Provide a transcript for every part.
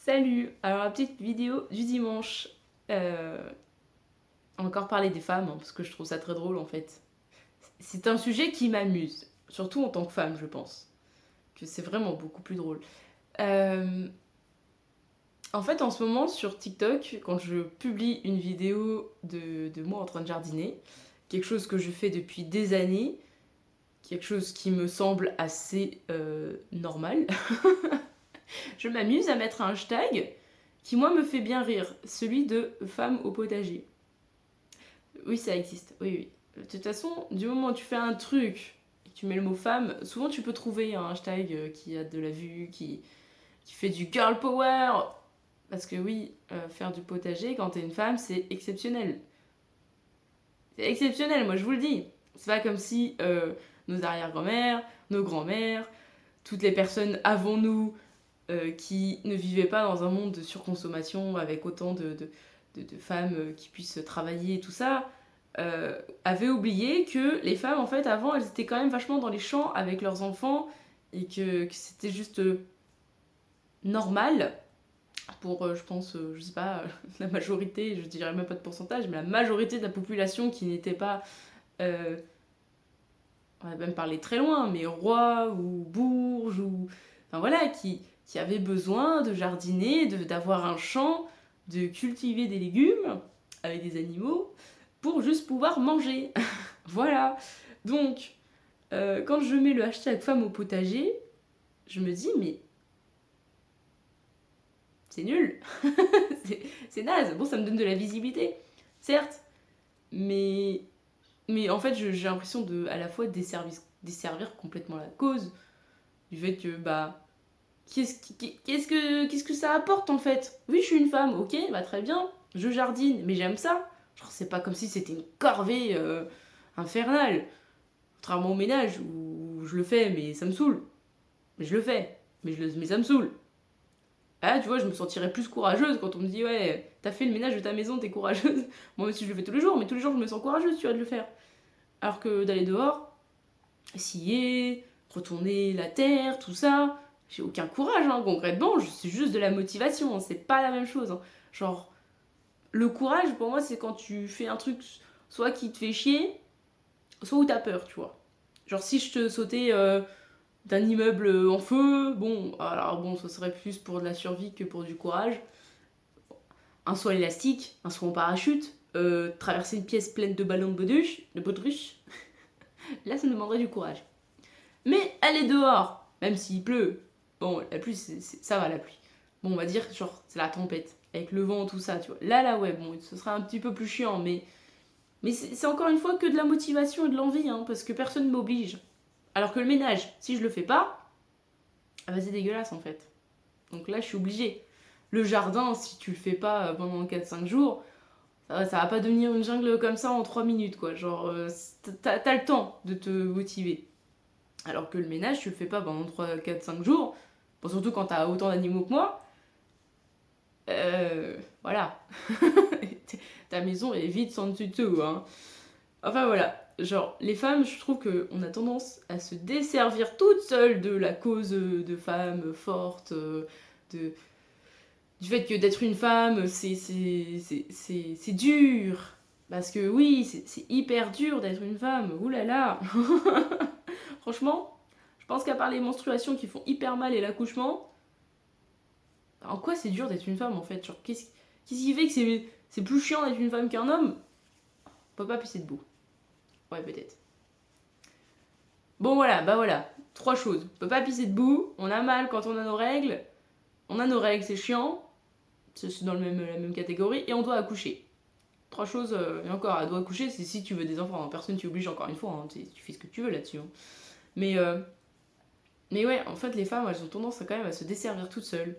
Salut! Alors la petite vidéo du dimanche. On va encore parler des femmes, hein, parce que je trouve ça très drôle en fait. C'est un sujet qui m'amuse, surtout en tant que femme, je pense. Que c'est vraiment beaucoup plus drôle. Euh, En fait, en ce moment, sur TikTok, quand je publie une vidéo de moi en train de jardiner, quelque chose que je fais depuis des années, quelque chose qui me semble assez normal, je m'amuse à mettre un hashtag qui, moi, me fait bien rire, celui de femme au potager. Oui, ça existe, oui, oui. De toute façon, du moment où tu fais un truc et que tu mets le mot femme, souvent tu peux trouver un hashtag qui a de la vue, qui fait du girl power. Parce que oui, faire du potager quand t'es une femme, c'est exceptionnel. C'est exceptionnel, moi je vous le dis. C'est pas comme si nos arrière-grand-mères, nos grands-mères, toutes les personnes avant nous qui ne vivaient pas dans un monde de surconsommation avec autant de femmes qui puissent travailler et tout ça, avaient oublié que les femmes, en fait, avant, elles étaient quand même vachement dans les champs avec leurs enfants et que c'était juste normal pour, je pense, je sais pas, la majorité, je dirais même pas de pourcentage, mais la majorité de la population qui n'était pas, euh, on va même parler très loin, mais roi ou bourge ou, enfin voilà, qui avait besoin de jardiner, d'avoir un champ, de cultiver des légumes avec des animaux pour juste pouvoir manger. Voilà. Donc, quand je mets le hashtag femme au potager, je me dis, mais c'est nul. C'est naze. Bon, ça me donne de la visibilité, certes, mais, mais en fait, j'ai l'impression de à la fois desservir complètement la cause du fait que, bah, qu'est-ce que ça apporte en fait? Oui, je suis une femme, ok, bah très bien, je jardine, mais j'aime ça. Genre, c'est pas comme si c'était une corvée infernale. Contrairement au ménage où je le fais, mais ça me saoule. Mais je le fais, mais ça me saoule. Ah, tu vois, je me sentirais plus courageuse quand on me dit, ouais, t'as fait le ménage de ta maison, t'es courageuse. Moi aussi, je le fais tous les jours, mais tous les jours, je me sens courageuse, tu vois, de le faire. Alors que d'aller dehors, scier, retourner la terre, tout ça, j'ai aucun courage, hein, concrètement, c'est juste de la motivation, hein, c'est pas la même chose. Hein. Genre, le courage, pour moi, c'est quand tu fais un truc, soit qui te fait chier, soit où t'as peur, tu vois. Genre, si je te sautais d'un immeuble en feu, bon, alors bon, ça serait plus pour de la survie que pour du courage. Un saut élastique, un saut en parachute, traverser une pièce pleine de ballons de baudruche, là ça me demanderait du courage. Mais aller dehors, même s'il pleut, bon, la pluie, ça va la pluie. Bon, on va dire, genre, c'est la tempête, avec le vent, tout ça, tu vois. Là, ouais, bon, ce sera un petit peu plus chiant, mais c'est encore une fois que de la motivation et de l'envie, hein, parce que personne ne m'oblige. Alors que le ménage, si je le fais pas, ah bah c'est dégueulasse en fait. Donc là, je suis obligée. Le jardin, si tu le fais pas pendant 4 5 jours, ça va pas devenir une jungle comme ça en 3 minutes, quoi. Genre, t'as le temps de te motiver. Alors que le ménage, tu le fais pas pendant 3 4 5 jours. Bon, surtout quand t'as autant d'animaux que moi. Voilà. Ta maison est vide sans dessus dessous, hein. Enfin voilà. Genre, les femmes, je trouve qu'on a tendance à se desservir toutes seules de la cause de femmes fortes, de, du fait que d'être une femme, c'est dur. Parce que oui, c'est hyper dur d'être une femme. Ouh là là. Franchement, je pense qu'à part les menstruations qui font hyper mal et l'accouchement, en quoi c'est dur d'être une femme en fait? Genre, qu'est-ce qui fait que c'est plus chiant d'être une femme qu'un homme? On peut pas pisser debout. Ouais, peut-être. Bon voilà, bah voilà. Trois choses. On peut pas pisser debout, on a mal quand on a nos règles, c'est chiant, c'est dans la même catégorie, et on doit accoucher. Trois choses, et encore, elle doit accoucher, c'est si tu veux des enfants, hein. Personne t'y oblige encore une fois, hein. Tu fais ce que tu veux là-dessus. Hein. Mais, euh, mais ouais, en fait, les femmes, elles ont tendance quand même à se desservir toutes seules.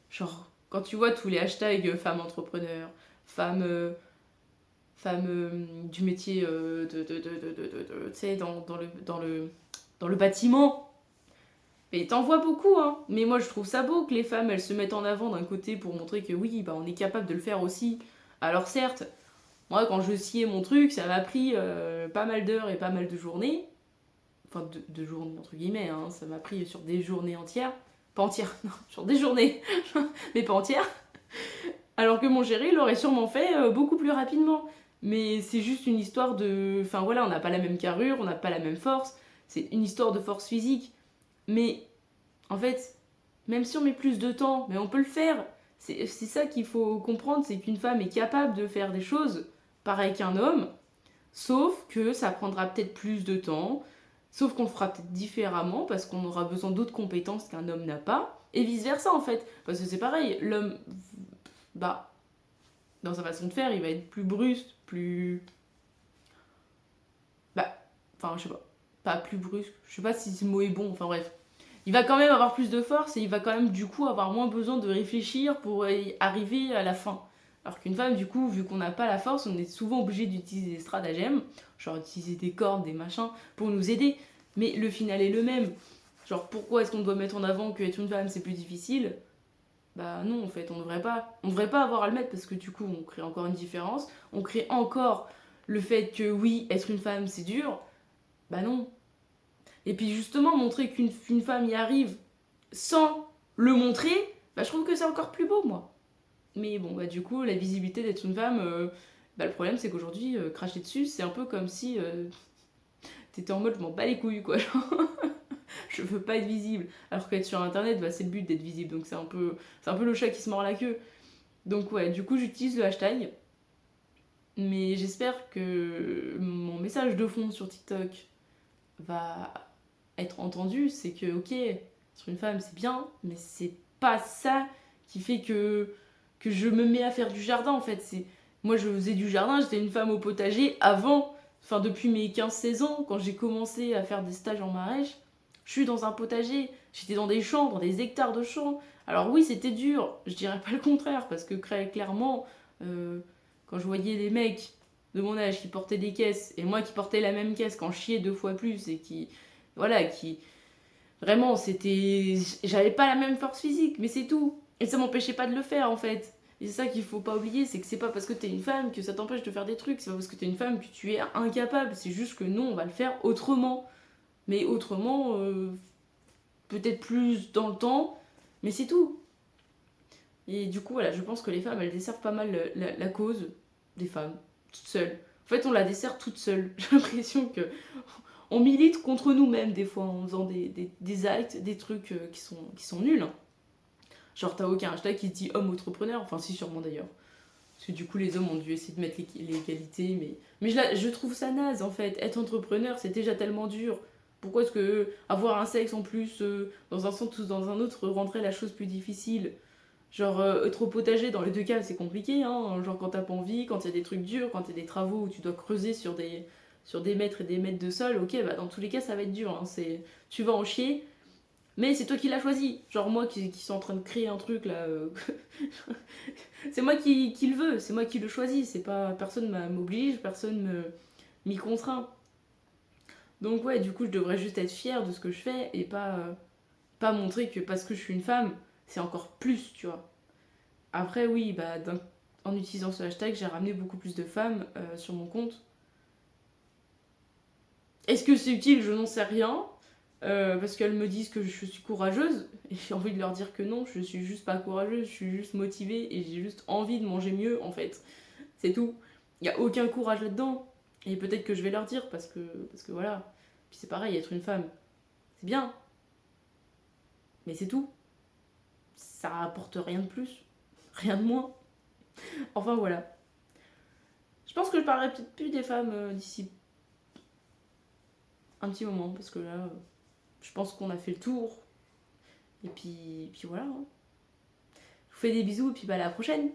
Genre, quand tu vois tous les hashtags femmes entrepreneurs, femmes, femmes du métier tu sais, dans le bâtiment, mais t'en vois beaucoup, hein. Mais moi, je trouve ça beau que les femmes, elles se mettent en avant d'un côté pour montrer que oui, bah, on est capable de le faire aussi. Alors certes, moi, quand je sciais mon truc, ça m'a pris pas mal d'heures et pas mal de journées. Enfin, de journées, entre guillemets, hein. Ça m'a pris sur des journées entières. Pas entières, non, genre des journées, mais pas entières. Alors que mon chéri l'aurait sûrement fait beaucoup plus rapidement. Mais c'est juste une histoire de... Enfin voilà, on n'a pas la même carrure, on n'a pas la même force. C'est une histoire de force physique. Mais en fait, même si on met plus de temps, mais on peut le faire. C'est ça qu'il faut comprendre, c'est qu'une femme est capable de faire des choses pareil qu'un homme, sauf que ça prendra peut-être plus de temps, sauf qu'on le fera peut-être différemment parce qu'on aura besoin d'autres compétences qu'un homme n'a pas, et vice-versa en fait. Parce que c'est pareil, l'homme, bah, dans sa façon de faire, il va être plus brusque, plus... Bah, enfin, je sais pas. Pas plus brusque, je sais pas si ce mot est bon, enfin bref. Il va quand même avoir plus de force et il va quand même du coup avoir moins besoin de réfléchir pour y arriver à la fin. Alors qu'une femme, du coup, vu qu'on n'a pas la force, on est souvent obligé d'utiliser des stratagèmes, genre utiliser des cordes, des machins, pour nous aider. Mais le final est le même. Genre, pourquoi est-ce qu'on doit mettre en avant qu'être une femme c'est plus difficile? Bah non, en fait, on devrait pas. On devrait pas avoir à le mettre parce que du coup, on crée encore une différence. On crée encore le fait que oui, être une femme c'est dur. Bah non. Et puis justement, montrer qu'une femme y arrive sans le montrer, bah je trouve que c'est encore plus beau, moi. Mais bon, bah du coup, la visibilité d'être une femme, bah le problème c'est qu'aujourd'hui, cracher dessus, c'est un peu comme si t'étais en mode je m'en bats les couilles, quoi. Je veux pas être visible. Alors qu'être sur internet, bah c'est le but d'être visible, donc c'est un peu le chat qui se mord la queue. Donc ouais, du coup, j'utilise le hashtag. Mais j'espère que mon message de fond sur TikTok va être entendu, c'est que ok, être une femme c'est bien, mais c'est pas ça qui fait que je me mets à faire du jardin en fait. C'est moi je faisais du jardin, j'étais une femme au potager avant, enfin depuis mes 15-16 ans, quand j'ai commencé à faire des stages en maraîche, je suis dans un potager, j'étais dans des champs, dans des hectares de champs. Alors oui, c'était dur, je dirais pas le contraire, parce que clairement, euh, quand je voyais les mecs de mon âge qui portaient des caisses, et moi qui portais la même caisse, qu'en chiais 2 fois plus, et qui, voilà, qui, vraiment, c'était... J'avais pas la même force physique, mais c'est tout. Et ça m'empêchait pas de le faire, en fait. Et c'est ça qu'il faut pas oublier, c'est que c'est pas parce que t'es une femme que ça t'empêche de faire des trucs, c'est pas parce que t'es une femme que tu es incapable, c'est juste que non, on va le faire autrement. Mais autrement, peut-être plus dans le temps, mais c'est tout. Et du coup, voilà, je pense que les femmes, elles desservent pas mal la cause des femmes, toutes seules. En fait, on la dessert toute seule. J'ai l'impression que on milite contre nous-mêmes des fois en faisant des actes, des trucs qui sont nuls. Genre, t'as aucun hashtag qui se dit homme entrepreneur, enfin, si, sûrement d'ailleurs. Parce que du coup, les hommes ont dû essayer de mettre l'égalité, mais je trouve ça naze en fait. Être entrepreneur, c'est déjà tellement dur. Pourquoi est-ce que avoir un sexe en plus, dans un sens ou dans un autre, rendrait la chose plus difficile? Genre, être au potager, dans les deux cas, c'est compliqué, hein. Genre, quand t'as pas envie, quand il y a des trucs durs, quand il y a des travaux où tu dois creuser sur des mètres et des mètres de sol, ok, bah dans tous les cas, ça va être dur, hein. Tu vas en chier, mais c'est toi qui l'as choisi. Genre, moi qui suis en train de créer un truc là, c'est moi qui le veux, c'est moi qui le choisis. C'est pas. Personne m'oblige, personne m'y contraint. Donc, ouais, du coup, je devrais juste être fière de ce que je fais et pas montrer que parce que je suis une femme, c'est encore plus, tu vois. Après, oui, bah, en utilisant ce hashtag, j'ai ramené beaucoup plus de femmes sur mon compte. Est-ce que c'est utile? Je n'en sais rien. Parce qu'elles me disent que je suis courageuse. Et j'ai envie de leur dire que non, je suis juste pas courageuse, je suis juste motivée et j'ai juste envie de manger mieux, en fait. C'est tout. Il n'y a aucun courage là-dedans. Et peut-être que je vais leur dire parce que voilà. Puis c'est pareil, être une femme, c'est bien. Mais c'est tout. Ça apporte rien de plus. Rien de moins. Enfin voilà. Je pense que je parlerai peut-être plus des femmes d'ici un petit moment, parce que là, je pense qu'on a fait le tour. Et puis voilà. Hein. Je vous fais des bisous et puis bah à la prochaine.